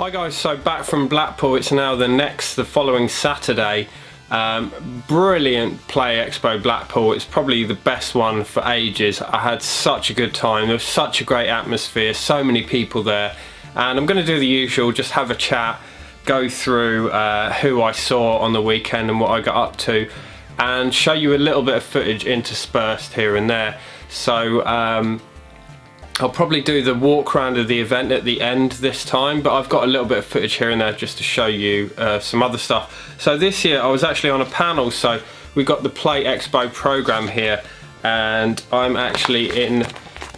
Hi guys, so back from Blackpool. It's now the following Saturday. Brilliant Play Expo Blackpool. It's probably the best one for ages. I had such a good time. There was such a great atmosphere, so many people there, and I'm going to do the usual, just have a chat, go through who I saw on the weekend and what I got up to, and show you a little bit of footage interspersed here and there. So I'll probably do the walk around of the event at the end this time, but I've got a little bit of footage here and there just to show you some other stuff. So this year I was actually on a panel, so we've got the Play Expo program here, and I'm actually in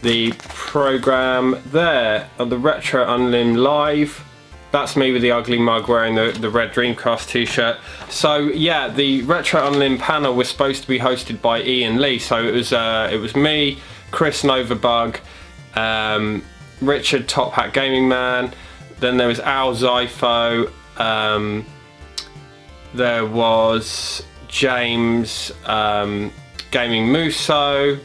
the program there on the RetroUnlim Live. That's me with the ugly mug wearing the red Dreamcast t-shirt. So yeah, the RetroUnlim panel was supposed to be hosted by Ian Lee, so it was me, Chris Novabug, Richard Top Hat Gaming Man, then there was Al Zypho, there was James Gaming Muso,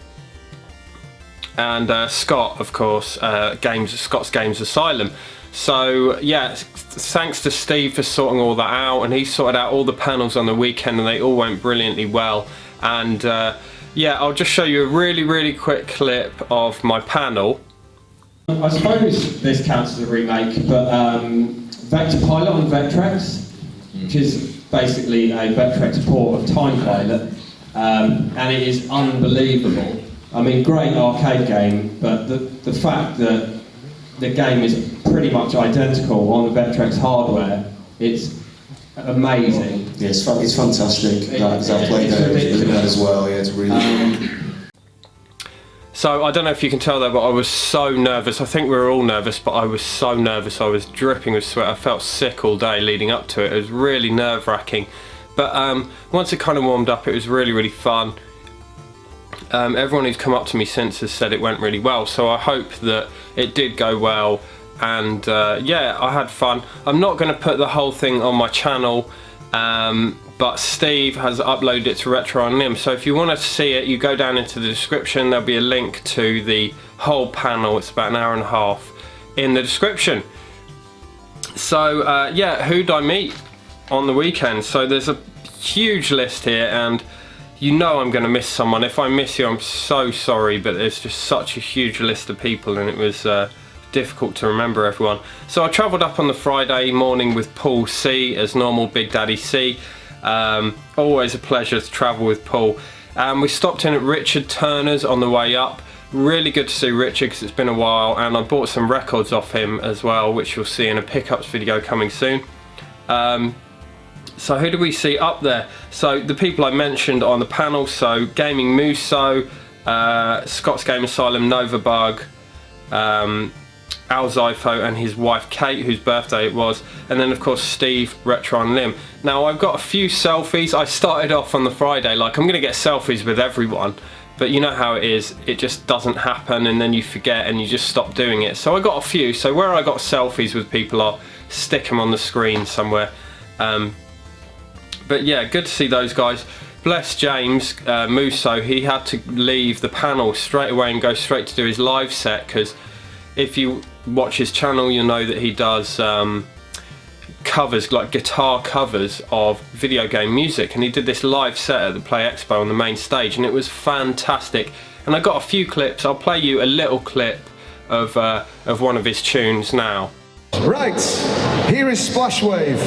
and Scott, of course, Scott's Games Asylum. So yeah, thanks to Steve for sorting all that out, and he sorted out all the panels on the weekend and they all went brilliantly well. And yeah, I'll just show you a really quick clip of my panel. I suppose this counts as a remake, but Vector Pilot on Vectrex, which is basically a Vectrex port of Time Pilot, and it is unbelievable. I mean, great arcade game, but the fact that the game is pretty much identical on the Vectrex hardware, it's amazing. Yeah, it's fantastic. That played it as well. Yeah, it's really cool. So I don't know if you can tell there, but I was so nervous. I think we were all nervous, but I was so nervous. I was dripping with sweat. I felt sick all day leading up to it. It was really nerve-wracking. But once it kind of warmed up, it was really fun. Everyone who's come up to me since has said it went really well, so I hope that it did go well. And yeah, I had fun. I'm not going to put the whole thing on my channel, but Steve has uploaded it to RetroUnlim, so if you want to see it, you go down into the description. There'll be a link to the whole panel. It's about an hour and a half in the description. So yeah, who'd I meet on the weekend? So there's a huge list here, and you know I'm going to miss someone. If I miss you, I'm so sorry, but there's just such a huge list of people, and it was difficult to remember everyone. So I travelled up on the Friday morning with Paul C, as normal, Big Daddy C. Always a pleasure to travel with Paul. We stopped in at Richard Turner's on the way up. Really good to see Richard because it's been a while, and I bought some records off him as well, which you'll see in a pickups video coming soon. So who do we see up there? So the people I mentioned on the panel, so Gaming Muso, Scott's Game Asylum, Novabug, Al Zypho and his wife Kate, whose birthday it was, and then of course Steve, RetroUnlim. Now I've got a few selfies. I started off on the Friday like I'm going to get selfies with everyone, but you know how it is, it just doesn't happen, and then you forget and you just stop doing it. So I got a few, so where I got selfies with people, I'll stick them on the screen somewhere. But yeah, good to see those guys. Bless James Muso, he had to leave the panel straight away and go straight to do his live set, because if you watch his channel you'll know that he does covers, like guitar covers of video game music, and he did this live set at the Play Expo on the main stage, and it was fantastic. And I got a few clips. I'll play you a little clip of one of his tunes now. Right, here is Splash Wave.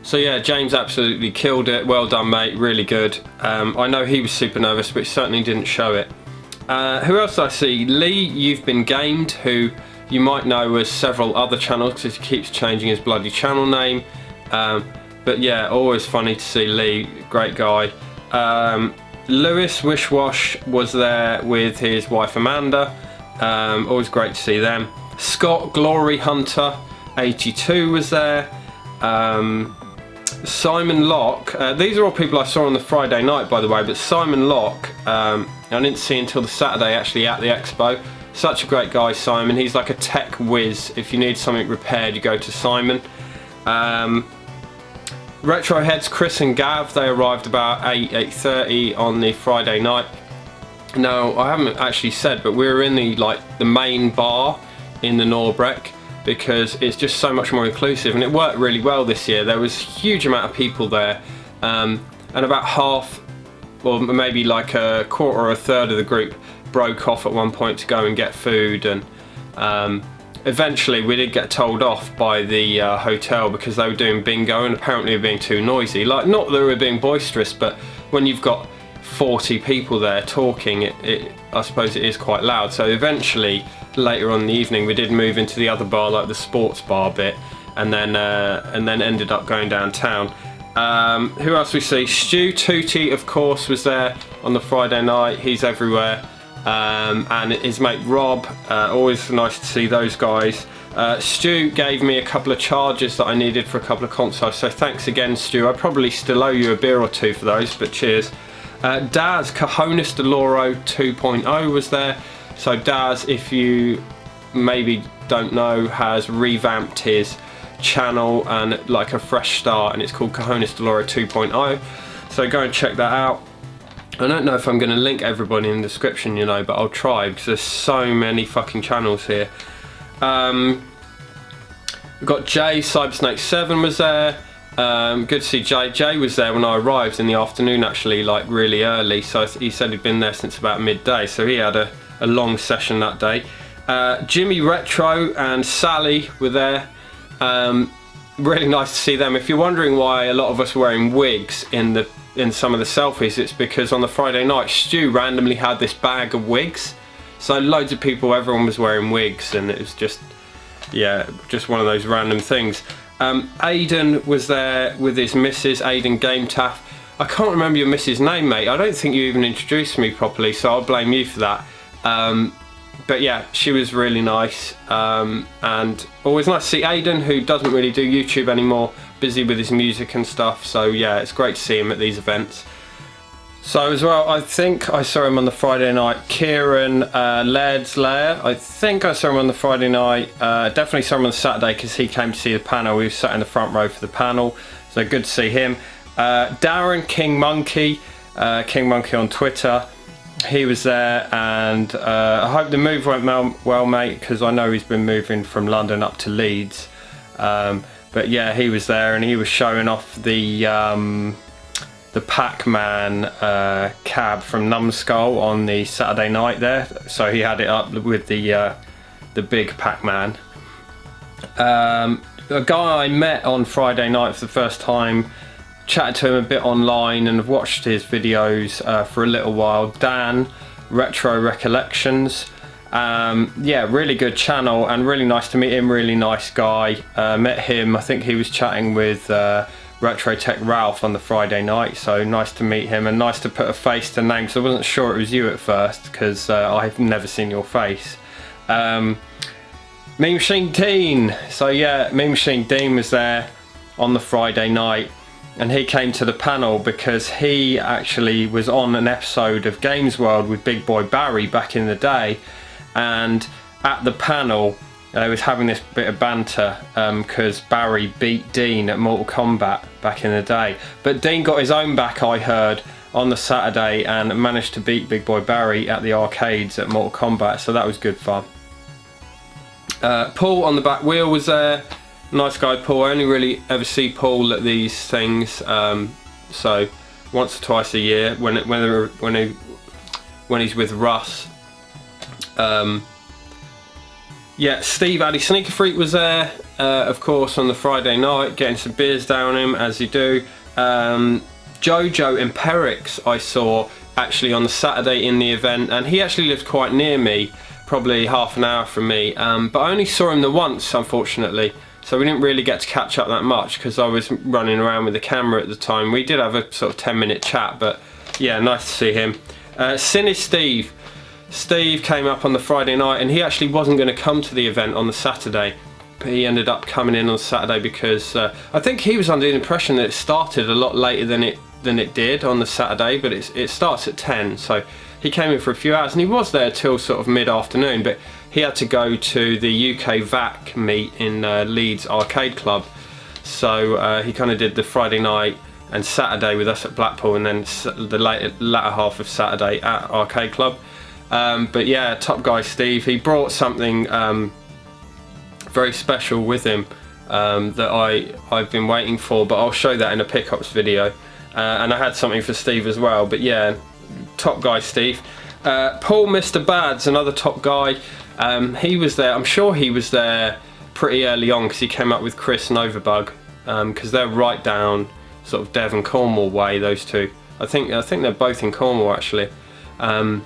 So yeah, James absolutely killed it. Well done, mate. Really good. I know he was super nervous, but certainly didn't show it. Who else did I see? Lee, You've Been Gamed, who you might know as several other channels because he keeps changing his bloody channel name. But yeah, always funny to see Lee, great guy. Lewis Wishwash was there with his wife Amanda. Always great to see them. Scott Glory Hunter 82 was there. Simon Locke, these are all people I saw on the Friday night, by the way, but Simon Locke I didn't see until the Saturday actually at the Expo. Such a great guy, Simon. He's like a tech whiz. If you need something repaired, you go to Simon. Retro Heads Chris and Gav, they arrived about 8:30 on the Friday night. Now, I haven't actually said, but we were in the main bar in the Norbreck, because it's just so much more inclusive, and it worked really well this year. There was a huge amount of people there, and about half, or maybe like a quarter or a third of the group broke off at one point to go and get food, and eventually we did get told off by the hotel because they were doing bingo and apparently were being too noisy. Like, not that they were being boisterous, but when you've got 40 people there talking, I suppose it is quite loud. So eventually, later on in the evening, we did move into the other bar, like the sports bar bit, and then ended up going downtown. Who else we see? Stu Tootie, of course, was there on the Friday night. He's everywhere. And his mate Rob, always nice to see those guys. Stu gave me a couple of chargers that I needed for a couple of consoles, so thanks again, Stu. I probably still owe you a beer or two for those, but cheers. Daz Cajones de Loro 2.0 was there. So Daz, if you maybe don't know, has revamped his channel and like a fresh start, and it's called Cajones de Loro 2.0. So go and check that out. I don't know if I'm going to link everybody in the description, you know, but I'll try because there's so many fucking channels here. We've got Jay, Cybersnake7 was there. Good to see Jay. Jay was there when I arrived in the afternoon, actually, like really early. So he said he'd been there since about midday. So he had a long session that day. Jimmy Retro and Sally were there. Really nice to see them. If you're wondering why a lot of us were wearing wigs in some of the selfies, it's because on the Friday night, Stu randomly had this bag of wigs. So loads of people, everyone was wearing wigs, and it was just, yeah, just one of those random things. Aidan was there with his missus, Aidan Game Taff. I can't remember your missus' name, mate. I don't think you even introduced me properly, so I'll blame you for that. But yeah, she was really nice, and always nice to see Aidan, who doesn't really do YouTube anymore, busy with his music and stuff. So yeah, it's great to see him at these events. So as well, I think I saw him on the Friday night. Kieran Laird's Lair, I think I saw him on the Friday night. Definitely saw him on the Saturday because he came to see the panel. We were sat in the front row for the panel, so good to see him. Darren King Monkey on Twitter, he was there, and I hope the move went well, mate, because I know he's been moving from London up to Leeds. But yeah, he was there, and he was showing off the Pac-Man cab from Numskull on the Saturday night there. So he had it up with the big Pac-Man. A guy I met on Friday night for the first time, chatted to him a bit online and have watched his videos for a little while. Dan, Retro Recollections. Yeah, really good channel and really nice to meet him, really nice guy. Met him, I think he was chatting with Retro Tech Ralph on the Friday night, so nice to meet him and nice to put a face to name, so I wasn't sure it was you at first because I've never seen your face. Mean Machine Dean, so yeah, Mean Machine Dean was there on the Friday night, and he came to the panel because he actually was on an episode of Games World with Big Boy Barry back in the day, and at the panel they was having this bit of banter because Barry beat Dean at Mortal Kombat back in the day, but Dean got his own back, I heard, on the Saturday and managed to beat Big Boy Barry at the arcades at Mortal Kombat, so that was good fun. Paul on the back wheel was there. Nice guy, Paul. I only really ever see Paul at these things, so once or twice a year when he's with Russ. Yeah, Steve Addy Sneaker Freak was there, of course, on the Friday night, getting some beers down him, as you do. Jojo Imperix I saw actually on the Saturday in the event, and he actually lived quite near me, probably half an hour from me, but I only saw him the once, unfortunately. so we didn't really get to catch up that much because I was running around with the camera at the time. We did have a sort of 10-minute chat, but yeah, nice to see him. Cine Steve came up on the Friday night, and he actually wasn't going to come to the event on the Saturday, but he ended up coming in on Saturday because I think he was under the impression that it started a lot later than it did on the Saturday, but it starts at 10, so he came in for a few hours, and he was there till sort of mid-afternoon, but he had to go to the UK VAC meet in Leeds Arcade Club, so he kind of did the Friday night and Saturday with us at Blackpool, and then the latter half of Saturday at Arcade Club. But yeah, top guy Steve, he brought something very special with him that I've been waiting for, but I'll show that in a pickups video. And I had something for Steve as well, but yeah, top guy Steve. Paul Mr. Bad's another top guy. He was there, I'm sure he was there pretty early on because he came up with Chris and Overbug, because they're right down sort of Devon, Cornwall way, those two. I think they're both in Cornwall actually. And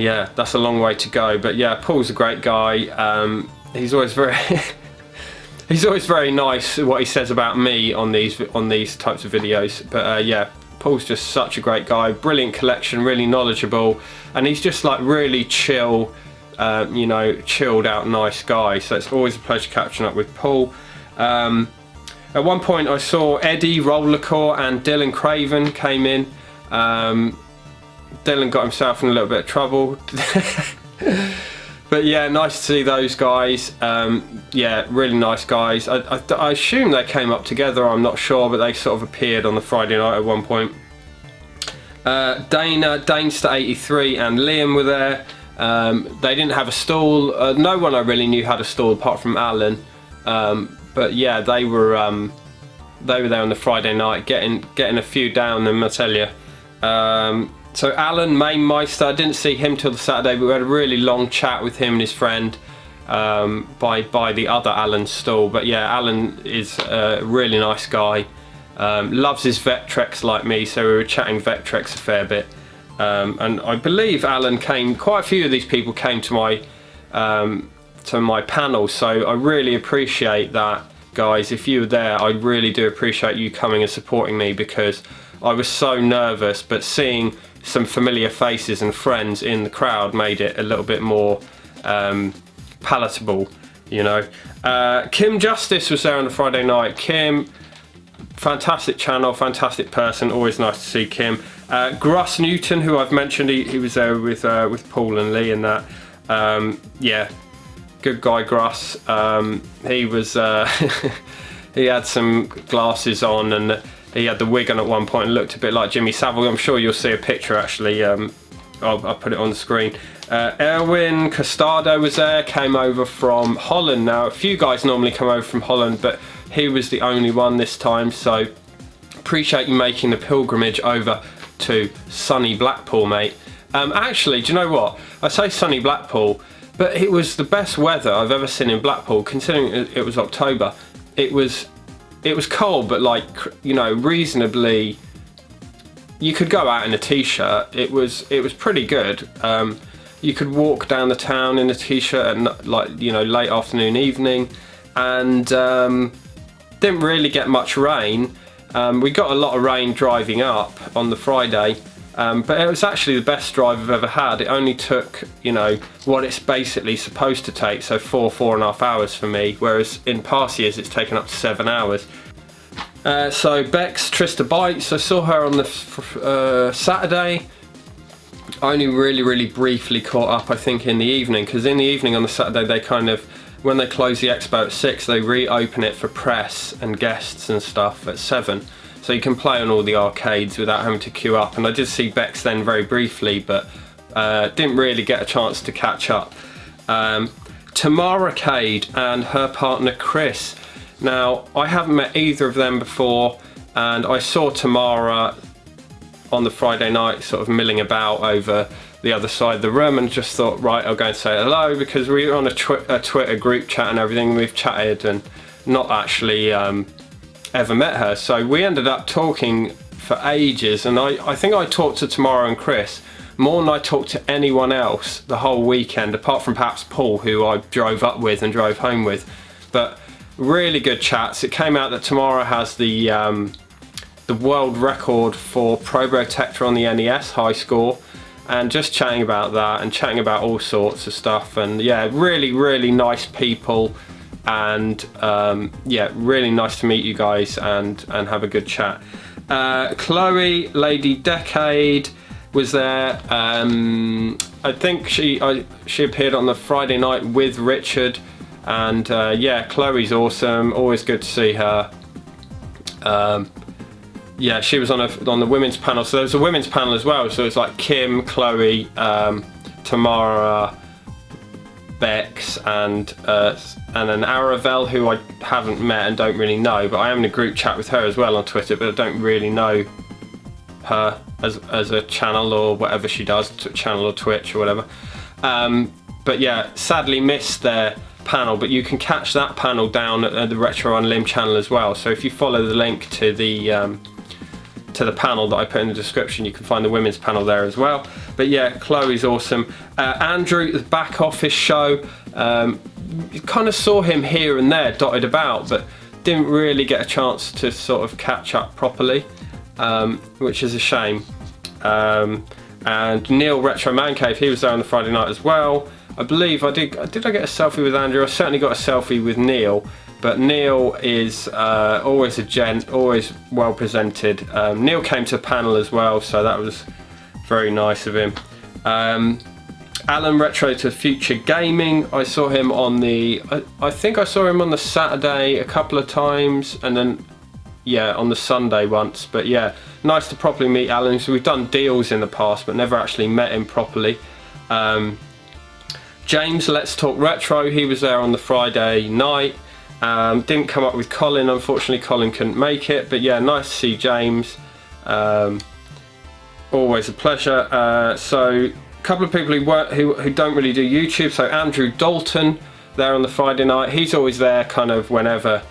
yeah, that's a long way to go, but yeah, Paul's a great guy. He's always very he's always very nice what he says about me on these types of videos, but yeah, Paul's just such a great guy, brilliant collection, really knowledgeable, and he's just like really chill, you know, chilled out nice guy, so it's always a pleasure catching up with Paul. At one point I saw Eddie Rollercore and Dylan Craven came in. Dylan got himself in a little bit of trouble. But yeah, nice to see those guys. Yeah, really nice guys. I assume they came up together, I'm not sure, but they sort of appeared on the Friday night at one point. Danester83 and Liam were there. They didn't have a stall. No one I really knew had a stall apart from Alan. But yeah, they were there on the Friday night, getting a few down them, I tell you. So Alan Mainmeister, I didn't see him till the Saturday, but we had a really long chat with him and his friend by the other Alan's stall. But yeah, Alan is a really nice guy. Loves his Vectrex like me, so we were chatting Vectrex a fair bit. And I believe Alan came, quite a few of these people came to my panel, so I really appreciate that, guys. If you were there, I really do appreciate you coming and supporting me, because I was so nervous, but seeing some familiar faces and friends in the crowd made it a little bit more palatable, you know. Kim Justice was there on the Friday night. Kim, fantastic channel, fantastic person, always nice to see Kim. Gruss Newton, who I've mentioned, he was there with Paul and Lee and that. Yeah, good guy Gruss. He was he had some glasses on, and he had the wig on at one point and looked a bit like Jimmy Savile. I'm sure you'll see a picture actually. I'll put it on the screen. Erwin Costado was there, came over from Holland. Now, a few guys normally come over from Holland, but he was the only one this time, so appreciate you making the pilgrimage over to sunny Blackpool, mate. Actually, do you know what? I say sunny Blackpool, but it was the best weather I've ever seen in Blackpool, considering it was October. It was cold, but like, you know, reasonably, you could go out in a t-shirt. It was pretty good. You could walk down the town in a t-shirt at, like, you know, late afternoon, evening, and didn't really get much rain. We got a lot of rain driving up on the Friday, but it was actually the best drive I've ever had. It only took, you know, what it's basically supposed to take, so 4.5 hours for me, whereas in past years it's taken up to 7 hours. So Bex Trista Bites, I saw her on the Saturday. I only really briefly caught up, I think, in the evening, because in the evening on the Saturday they kind of, when they close the expo at 6, they reopen it for press and guests and stuff at 7. So you can play on all the arcades without having to queue up. And I did see Bex then very briefly, but didn't really get a chance to catch up. Tamara Cade and her partner Chris. Now, I haven't met either of them before, and I saw Tamara on the Friday night sort of milling about over the other side of the room, and just thought, right, I'll go and say hello, because we were on a Twitter group chat and everything. We've chatted and not actually ever met her, so we ended up talking for ages, and I think I talked to Tamara and Chris more than I talked to anyone else the whole weekend, apart from perhaps Paul, who I drove up with and drove home with. but really good chats. It came out that Tamara has the world record for Probotector on the NES high score, and just chatting about that and chatting about all sorts of stuff. And yeah, really nice people, and yeah, really nice to meet you guys and have a good chat. Chloe, Lady Decade, was there. I think she appeared on the Friday night with Richard, and yeah, Chloe's awesome. Always good to see her. Yeah, she was on the women's panel. So there was a women's panel as well. So it's like Kim, Chloe, Tamara, Bex, and an Aravel, who I haven't met and don't really know, but I am in a group chat with her as well on Twitter, but I don't really know her as a channel or whatever she does, channel or Twitch or whatever. But yeah, sadly missed their panel, but you can catch that panel down at the RetroUnlim channel as well. So if you follow the link to the panel that I put in the description, you can find the women's panel there as well. But yeah, Chloe's awesome. Andrew, the back office show, kind of saw him here and there dotted about, but didn't really get a chance to sort of catch up properly, which is a shame. And Neil Retro Man Cave, he was there on the Friday night as well. I believe I did I get a selfie with Andrew? I certainly got a selfie with Neil, but Neil is always a gent, always well presented. Neil came to the panel as well, so that was very nice of him. Alan Retro to Future Gaming, I saw him on the, I think I saw him on the Saturday a couple of times, and then yeah, on the Sunday once. But yeah, nice to properly meet Alan. So we've done deals in the past, but never actually met him properly. James, Let's Talk Retro, he was there on the Friday night. Didn't come up with Colin, unfortunately. Colin couldn't make it, but yeah, nice to see James. Always a pleasure. So a couple of people who don't really do YouTube. So Andrew Dalton there on the Friday night. He's always there kind of whenever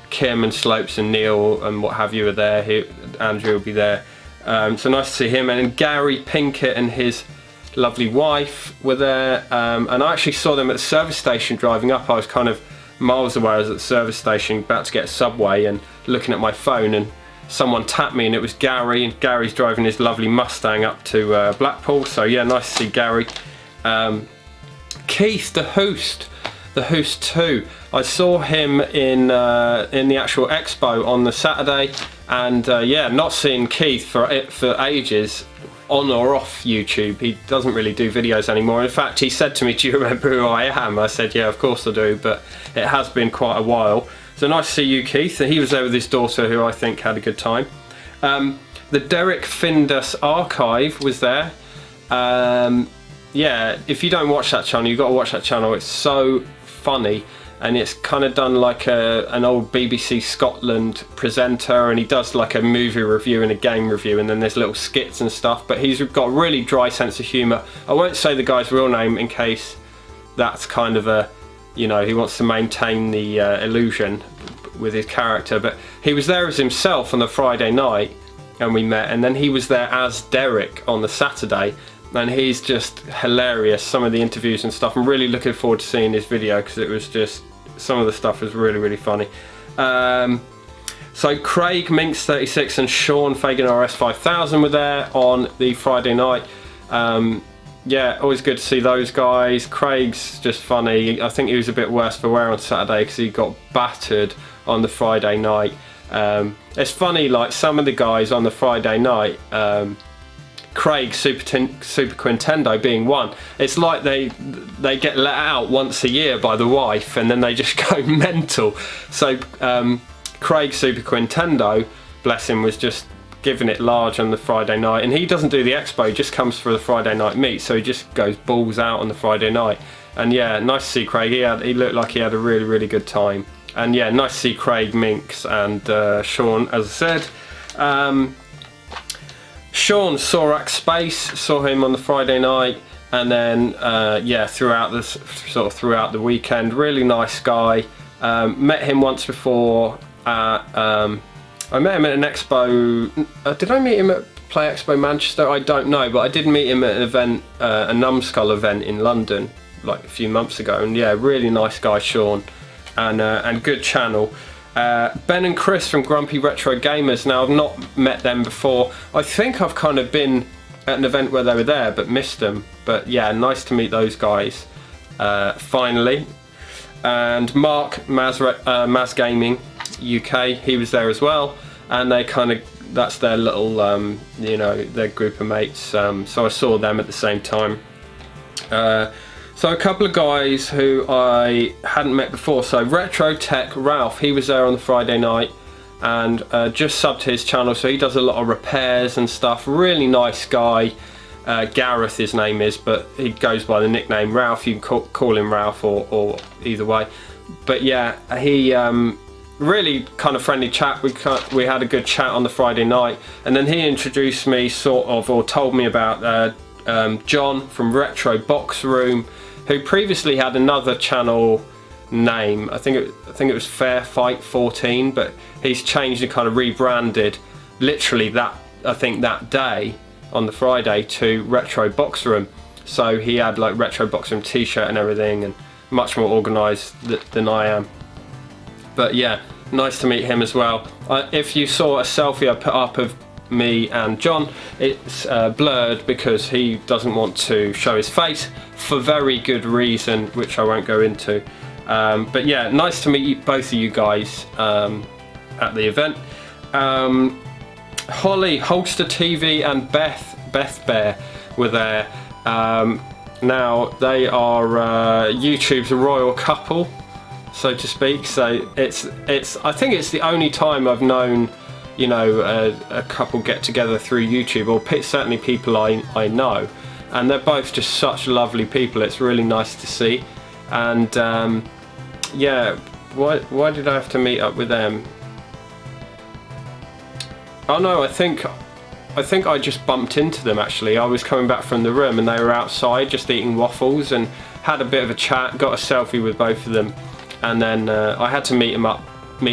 Kim and Slopes and Neil and what have you are there. Andrew will be there. So nice to see him. And then Gary Pinkett and his lovely wife were there. And I actually saw them at the service station driving up. I was kind of miles away. I was at the service station about to get a Subway and looking at my phone, and someone tapped me, and it was Gary, and Gary's driving his lovely Mustang up to Blackpool. So yeah, nice to see Gary. Keith, the host 2, I saw him in the actual Expo on the Saturday, and yeah, not seen Keith for ages, on or off YouTube. He doesn't really do videos anymore. In fact, he said to me, "Do you remember who I am?" I said, "Yeah, of course I do," but it has been quite a while. So nice to see you, Keith. He was there with his daughter, who I think had a good time. The Derek Findus Archive was there. Yeah, if you don't watch that channel, you've got to watch that channel. It's so funny, and it's kind of done like an old BBC Scotland presenter, and he does like a movie review and a game review, and then there's little skits and stuff, but he's got a really dry sense of humour. I won't say the guy's real name in case that's kind of a, you know, he wants to maintain the illusion with his character, but he was there as himself on the Friday night and we met, and then he was there as Derek on the Saturday, and he's just hilarious. Some of the interviews and stuff, I'm really looking forward to seeing his video, because it was just, some of the stuff was really funny. So Craig Minx 36 and Sean Fagan RS 5000 were there on the Friday night. Yeah, always good to see those guys. Craig's just funny. I think he was a bit worse for wear on Saturday because he got battered on the Friday night. It's funny, like some of the guys on the Friday night, Craig Super Quintendo being one, it's like they get let out once a year by the wife and then they just go mental. So Craig Super Quintendo, bless him, was just giving it large on the Friday night, and he doesn't do the Expo, he just comes for the Friday night meet, so he just goes balls out on the Friday night. And yeah, nice to see Craig. He looked like he had a really good time. And yeah, nice to see Craig, Minx and Sean, as I said. Sean Sorak Space, saw him on the Friday night, and then yeah, throughout the weekend, really nice guy. Met him once before I met him at an Expo. Did I meet him at Play Expo Manchester? I don't know, but I did meet him at an event, a Numbskull event in London, like a few months ago. And yeah, really nice guy, Sean. and good channel. Ben and Chris from Grumpy Retro Gamers. Now, I've not met them before. I think I've kind of been at an event where they were there but missed them. But yeah, nice to meet those guys finally. And Mark, Maz Gaming UK, he was there as well. And they kind of, that's their little, you know, their group of mates. So I saw them at the same time. So a couple of guys who I hadn't met before. So Retro Tech Ralph, he was there on the Friday night and just subbed to his channel. So he does a lot of repairs and stuff. Really nice guy. Gareth his name is, but he goes by the nickname Ralph. You can call him Ralph or either way. But yeah, he really kind of friendly chat. We had a good chat on the Friday night, and then he introduced me sort of, or told me about John from Retro Box Room, who previously had another channel name. I think it was Fair Fight 14, but he's changed and kind of rebranded literally that day on the Friday to Retro Box Room. So he had like Retro Box Room t-shirt and everything, and much more organised than I am. But yeah, nice to meet him as well. If you saw a selfie I put up of me and John, it's blurred because he doesn't want to show his face for very good reason, which I won't go into. But yeah, nice to meet both of you guys at the event. Holly, Holster TV, and Beth Bear were there. Now they are YouTube's royal couple, so to speak. So I think it's the only time I've known, you know, a couple get together through YouTube, or certainly people I know, and they're both just such lovely people. It's really nice to see. And yeah, why did I have to meet up with them? Oh no, I think I just bumped into them actually. I was coming back from the room and they were outside just eating waffles, and had a bit of a chat, got a selfie with both of them, and then I had to meet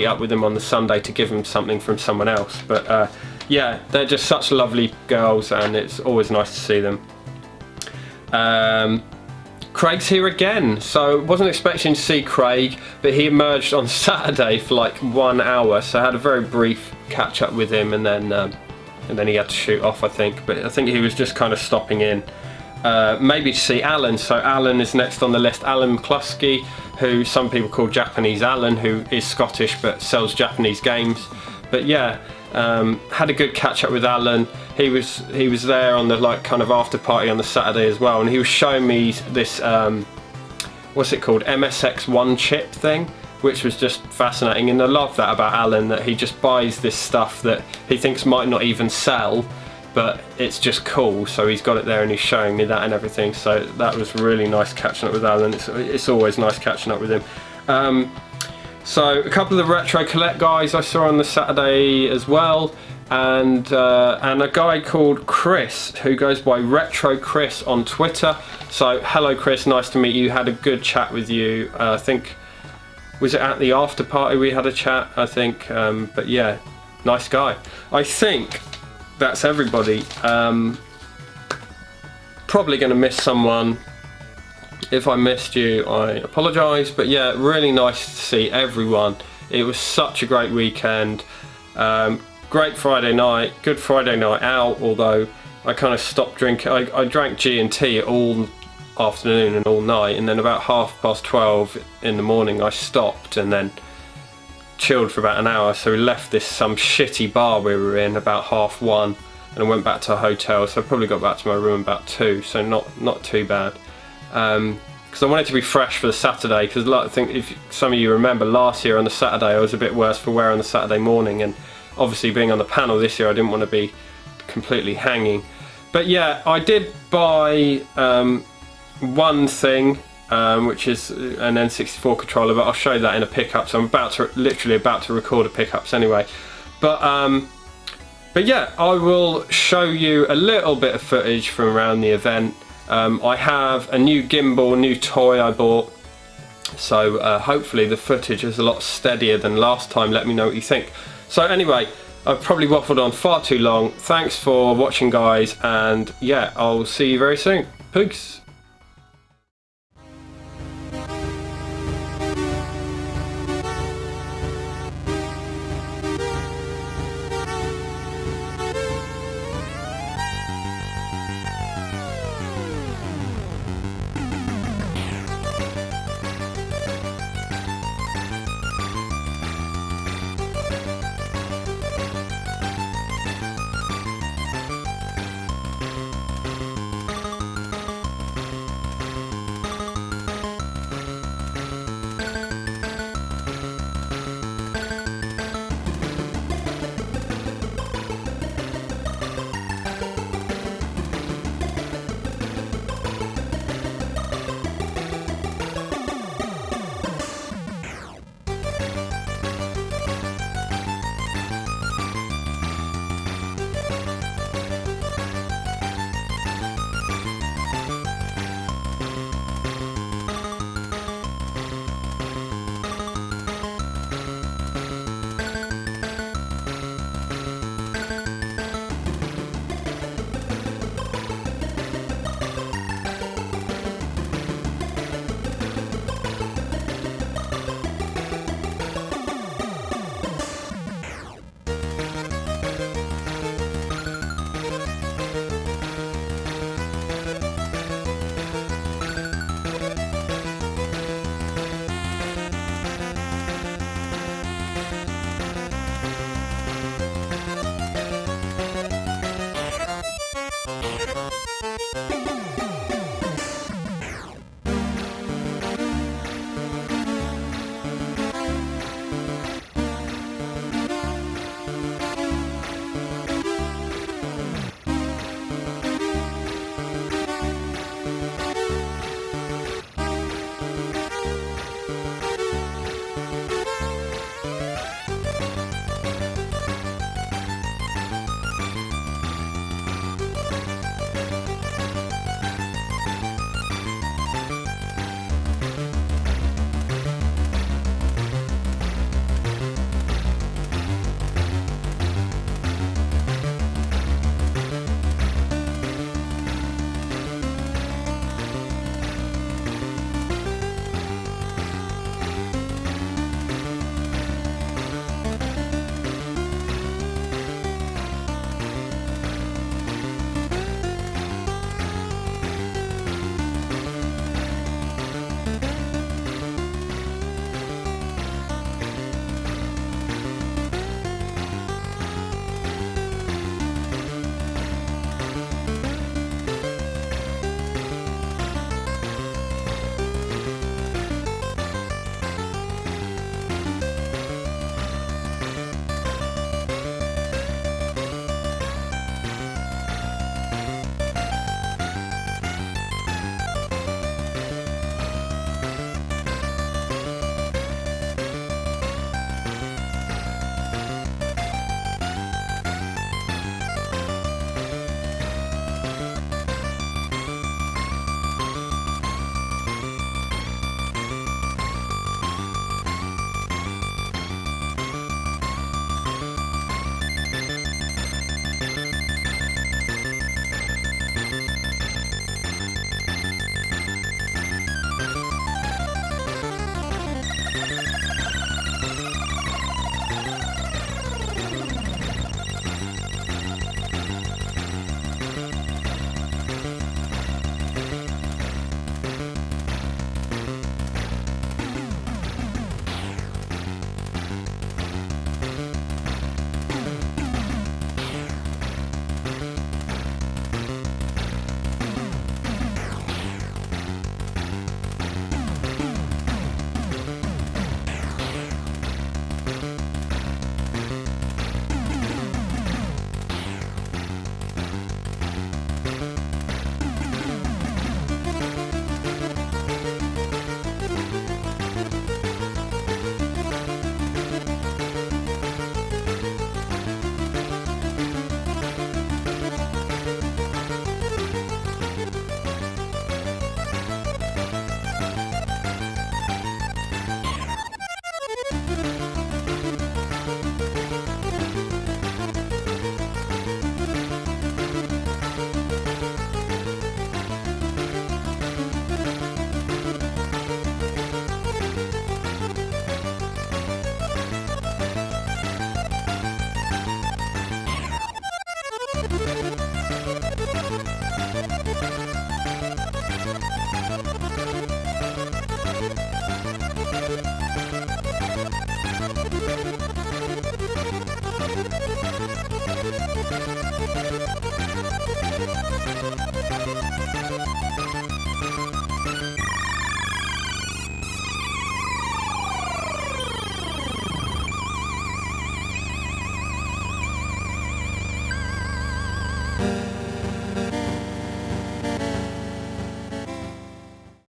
up with them on the Sunday to give them something from someone else. But yeah, they're just such lovely girls, and it's always nice to see them. Craig's here again, so wasn't expecting to see Craig, but he emerged on Saturday for like 1 hour, so I had a very brief catch up with him, and then he had to shoot off, I think. But I think he was just kind of stopping in, maybe to see Alan. So Alan is next on the list. Alan McCluskey, who some people call Japanese Alan, who is Scottish but sells Japanese games. But yeah, had a good catch up with Alan. He was there on the like kind of after party on the Saturday as well, and he was showing me this what's it called, MSX1 chip thing, which was just fascinating. And I love that about Alan, that he just buys this stuff that he thinks might not even sell, but it's just cool, so he's got it there and he's showing me that and everything. So that was really nice catching up with Alan. It's always nice catching up with him. So a couple of the Retro Collect guys I saw on the Saturday as well, and a guy called Chris who goes by Retro Chris on Twitter. So hello Chris, nice to meet you. Had a good chat with you. I think, was it at the after party we had a chat, I think. But yeah, nice guy. I think that's everybody. Probably going to miss someone. If I missed you, I apologise. But yeah, really nice to see everyone. It was such a great weekend. Great Friday night, good Friday night out, although I kind of stopped drinking. I drank G&T all afternoon and all night, and then about 12:30 in the morning I stopped and then chilled for about an hour. So we left some shitty bar we were in about 1:30 and I went back to a hotel, so I probably got back to my room about 2, so not too bad. Because I wanted to be fresh for the Saturday, because I think if some of you remember last year on the Saturday I was a bit worse for wear on the Saturday morning, and obviously being on the panel this year I didn't want to be completely hanging. But yeah, I did buy one thing, which is an N64 controller, but I'll show you that in a pickup. So I'm literally about to record a pickups anyway. But yeah, I will show you a little bit of footage from around the event. I have a new gimbal, new toy I bought, so hopefully the footage is a lot steadier than last time. Let me know what you think. So anyway, I've probably waffled on far too long. Thanks for watching guys, and yeah, I'll see you very soon. Peace.